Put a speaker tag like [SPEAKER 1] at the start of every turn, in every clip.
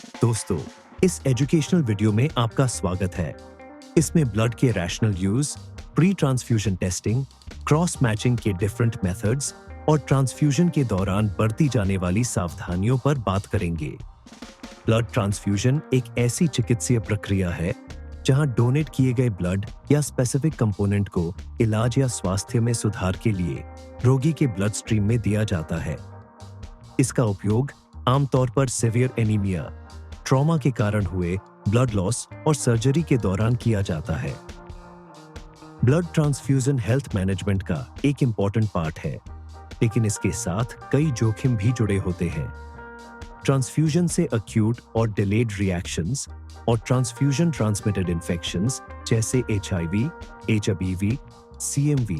[SPEAKER 1] दोस्तों, इस educational video में आपका स्वागत है। इसमें ब्लड के rational use, pre transfusion testing, cross matching के डिफरेंट मेथड्स और ट्रांसफ्यूजन के दौरान बरती जाने वाली सावधानियों पर बात करेंगे। ब्लड ट्रांसफ्यूजन एक ऐसी चिकित्सीय प्रक्रिया है जहां डोनेट किए गए ब्लड या स्पेसिफिक कंपोनेंट को इलाज या स्वास्थ्य में सुधार के लिए रोगी के ब्लड स्ट्रीम में दिया जाता है। इसका उपयोग आमतौर पर सीवियर एनीमिया, ट्रॉमा के कारण हुए ब्लड लॉस और सर्जरी के दौरान किया जाता है। ब्लड ट्रांसफ्यूजन हेल्थ मैनेजमेंट का एक इंपॉर्टेंट पार्ट है, लेकिन इसके साथ कई जोखिम भी जुड़े होते हैं। ट्रांसफ्यूजन से अक्यूट और डिलेड रिएक्शंस और ट्रांसफ्यूजन ट्रांसमिटेड इन्फेक्शंस जैसे HIV, HBV, CMV,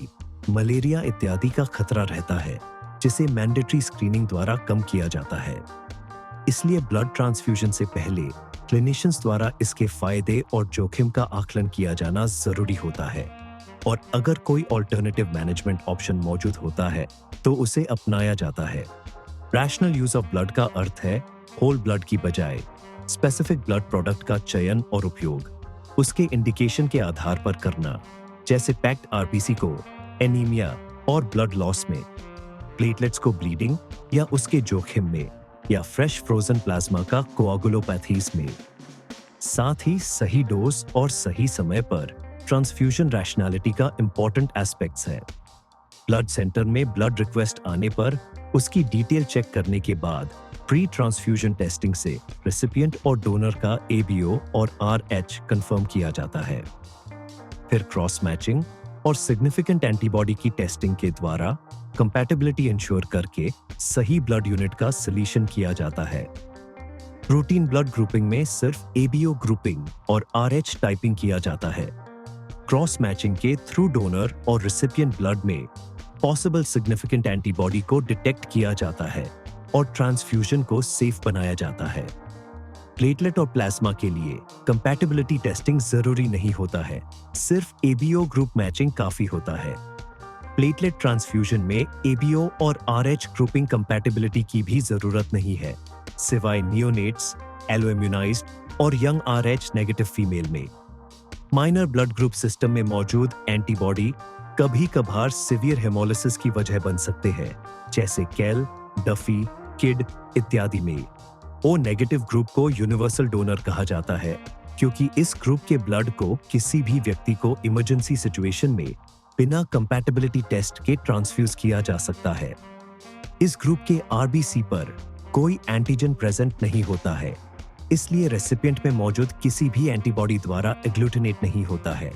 [SPEAKER 1] मलेरिया इत्यादि का खतरा रहता है, जिसे मैंडेटरी स्क्रीनिंग द्वारा कम किया जाता है। इसलिए ब्लड ट्रांसफ्यूजन से पहले क्लिनिशियंस द्वारा इसके फायदे और जोखिम का आकलन किया जाना जरूरी होता है, और अगर कोई ऑल्टरनेटिव मैनेजमेंट ऑप्शन मौजूद होता है तो उसे अपनाया जाता है। रैशनल यूज ऑफ ब्लड का अर्थ है होल ब्लड की बजाय स्पेसिफिक ब्लड प्रोडक्ट का चयन और उपयोग उसके इंडिकेशन के आधार पर करना, जैसे पैक्ड RBC को एनीमिया और ब्लड लॉस में, प्लेटलेट्स को ब्लीडिंग या उसके जोखिम में, या फ्रेश फ्रोजन प्लाज्मा का कोआगुलोपैथीज में। साथ ही सही डोज और सही समय पर ट्रांसफ्यूजन रैशनैलिटी का इंपॉर्टेंट एस्पेक्ट्स है। ब्लड सेंटर में ब्लड रिक्वेस्ट आने पर उसकी डिटेल चेक करने के बाद प्री ट्रांसफ्यूजन टेस्टिंग से रेसिपिएंट और डोनर का ABO और RH कंफर्म किया जाता है। फिर क्रॉस मैचिंग और सिग्निफिकेंट एंटीबॉडी की टेस्टिंग के द्वारा कंपैटिबिलिटी इंश्योर करके सही ब्लड यूनिट का सिलेक्शन किया जाता है। रूटीन ब्लड ग्रुपिंग में सिर्फ ABO ग्रुपिंग और RH टाइपिंग किया जाता है। क्रॉस मैचिंग के थ्रू डोनर और रेसिपिएंट ब्लड में पॉसिबल सिग्निफिकेंट एंटीबॉडी को डिटेक्ट किया जाता है और ट्रांसफ्यूजन को सेफ बनाया जाता है। प्लेटलेट और प्लाज्मा के लिए कंपैटिबिलिटी टेस्टिंग जरूरी नहीं होता है, सिर्फ ABO ग्रुप मैचिंग काफी होता है। प्लेटलेट ट्रांसफ्यूजन में ABO और RH ग्रुपिंग कंपैटिबिलिटी की भी जरूरत नहीं है, सिवाय नियोनेट्स, एलोइम्यूनाइज्ड और यंग RH नेगेटिव फीमेल में। माइनर ब्लड ग्रुप सिस्टम में मौजूद एंटीबॉडी कभी कभार सीवियर हेमोलिसिस की वजह बन सकते हैं, जैसे कैल, डफी, किड इत्यादि में। O नेगेटिव ग्रुप को यूनिवर्सल डोनर कहा जाता है, क्योंकि इस ग्रुप के ब्लड को किसी भी व्यक्ति को इमरजेंसी सिचुएशन में बिना कंपैटिबिलिटी टेस्ट के ट्रांसफ्यूज किया जा सकता है। इस ग्रुप के RBC पर कोई एंटीजन प्रेजेंट नहीं होता है, इसलिए रेसिपिएंट में मौजूद किसी भी एंटीबॉडी द्वारा एग्लूटिनेट नहीं होता है,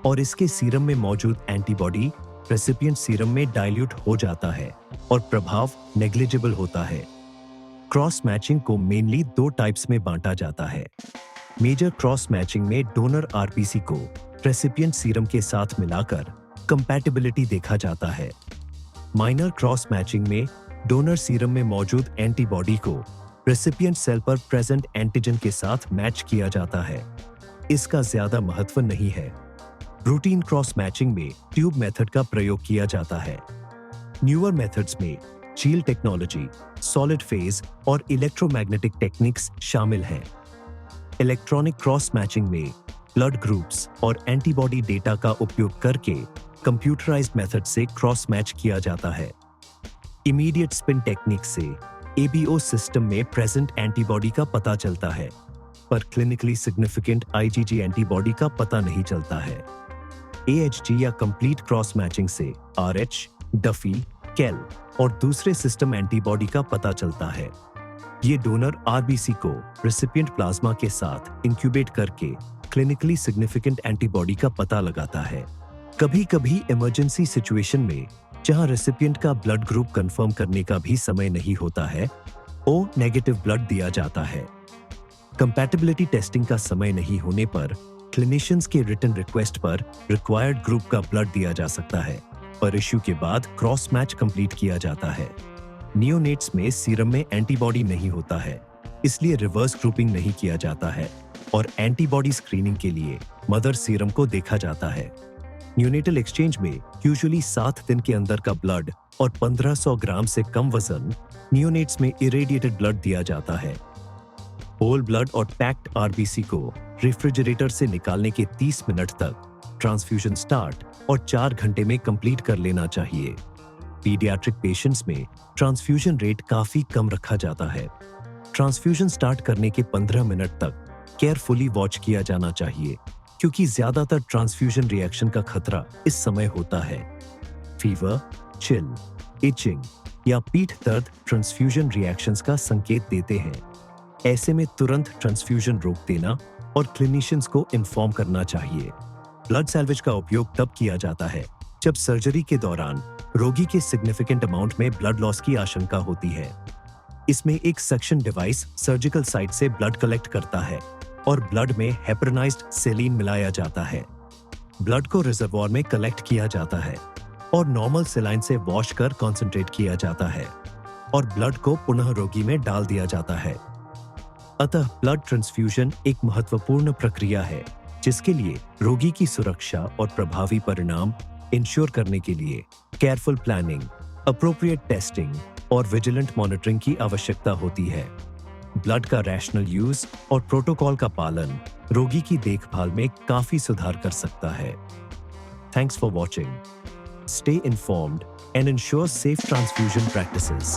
[SPEAKER 1] और इसके सीरम में मौजूद एंटीबॉडी रेसिपिएंट सीरम में डाइल्यूट हो जाता है और प्रभाव नेग्लिजिबल होता है। क्रॉस मैचिंग को मेनली 2 टाइप्स में बांटा जाता है। मेजर क्रॉस मैचिंग में डोनर RBC को रेसिपिएंट सीरम के साथ मिलाकर कंपैटिबिलिटी देखा जाता है। माइनर क्रॉस मैचिंग में डोनर सीरम में मौजूद एंटीबॉडी को रेसिपिएंट सेल पर प्रेजेंट एंटीजन के साथ मैच किया जाता है। इसका ज्यादा महत्व नहीं है। रूटीन क्रॉस मैचिंग में ट्यूब मेथड का प्रयोग किया जाता है। न्यूअर मेथड्स में चील टेक्नोलॉजी, सॉलिड फेज और इलेक्ट्रोमैग्नेटिक टेक्निक्स शामिल हैं। इलेक्ट्रॉनिक क्रॉस मैचिंग में ब्लड ग्रुप्स और एंटीबॉडी डेटा का उपयोग करके कंप्यूटराइज्ड मेथड से क्रॉस मैच किया जाता है। इमीडिएट स्पिन टेक्निक से ABO सिस्टम में प्रेजेंट एंटीबॉडी का पता चलता है, पर क्लिनिकली सिग्निफिकेंट IgG एंटीबॉडी का पता नहीं चलता है। AHG या कंप्लीट क्रॉस मैचिंग से RH, डफी, कैल और दूसरे सिस्टम एंटीबॉडी का पता चलता है। ये डोनर RBC को रेसिपिएंट प्लाज्मा के साथ इंक्यूबेट करके क्लिनिकली सिग्निफिकेंट एंटीबॉडी का पता लगाता है। कभी-कभी इमरजेंसी सिचुएशन में जहां रेसिपिएंट का ब्लड ग्रुप कंफर्म करने का भी समय नहीं होता है, O नेगेटिव ब्लड दिया जाता है। कंपैटिबिलिटी टेस्टिंग का समय नहीं होने पर क्लिनिशियंस के रिटन रिक्वेस्ट पर रिक्वायर्ड ग्रुप का ब्लड दिया जा सकता है, और इश्यू के बाद क्रॉस मैच कंप्लीट किया जाता है। नियोनेट्स में सीरम में एंटीबॉडी नहीं होता है, इसलिए रिवर्स ग्रुपिंग नहीं किया जाता है, और एंटीबॉडी स्क्रीनिंग के लिए मदर सीरम को देखा जाता है। न्यूनेटल एक्सचेंज में यूजुअली 7 दिन के अंदर का ब्लड और 1500 ग्राम से कम वजन नियोनेट्स में इरेडिएटेड ब्लड दिया जाता है। होल ब्लड और पैक्ड आरबीसी को रेफ्रिजरेटर से निकालने के 30 मिनट तक ट्रांसफ्यूजन स्टार्ट और 4 घंटे में कंप्लीट कर लेना चाहिए। पीडियाट्रिक पेशेंट्स में ट्रांसफ्यूजन रेट काफी कम रखा जाता है। ट्रांसफ्यूजन स्टार्ट करने के 15 मिनट तक केयरफुली वॉच किया जाना चाहिए, क्योंकि ज्यादातर ट्रांसफ्यूजन रिएक्शन का खतरा इस समय होता है। फीवर, चिल, इचिंग या पीठ दर्द ट्रांसफ्यूजन रिएक्शंस का संकेत देते हैं। ऐसे में तुरंत ट्रांसफ्यूजन रोक देना और क्लिनिशियंस को इन्फॉर्म करना चाहिए। ब्लड सैल्वेज का उपयोग तब किया जाता है जब सर्जरी के दौरान रोगी के सिग्निफिकेंट अमाउंट में ब्लड लॉस की आशंका होती है। इसमें एक सक्शन डिवाइस सर्जिकल साइट से ब्लड कलेक्ट करता है और ब्लड में हेपरनाइज्ड सेलीन मिलाया जाता है। ब्लड को रिजर्वॉयर में कलेक्ट किया जाता है और नॉर्मल सेलाइन से वॉश कर कॉन्सेंट्रेट किया जाता है और ब्लड को पुनः रोगी में डाल दिया जाता है। अतः ब्लड ट्रांसफ्यूजन एक महत्वपूर्ण प्रक्रिया है, जिसके लिए रोगी की सुरक्षा और प्रभावी परिणाम इंश्योर करने के लिए केयरफुल प्लानिंग, अप्रोप्रिएट टेस्टिंग और विजिलेंट मॉनिटरिंग की आवश्यकता होती है। ब्लड का रैशनल यूज और प्रोटोकॉल का पालन रोगी की देखभाल में काफी सुधार कर सकता है। Thanks for watching. Stay informed and ensure safe transfusion practices.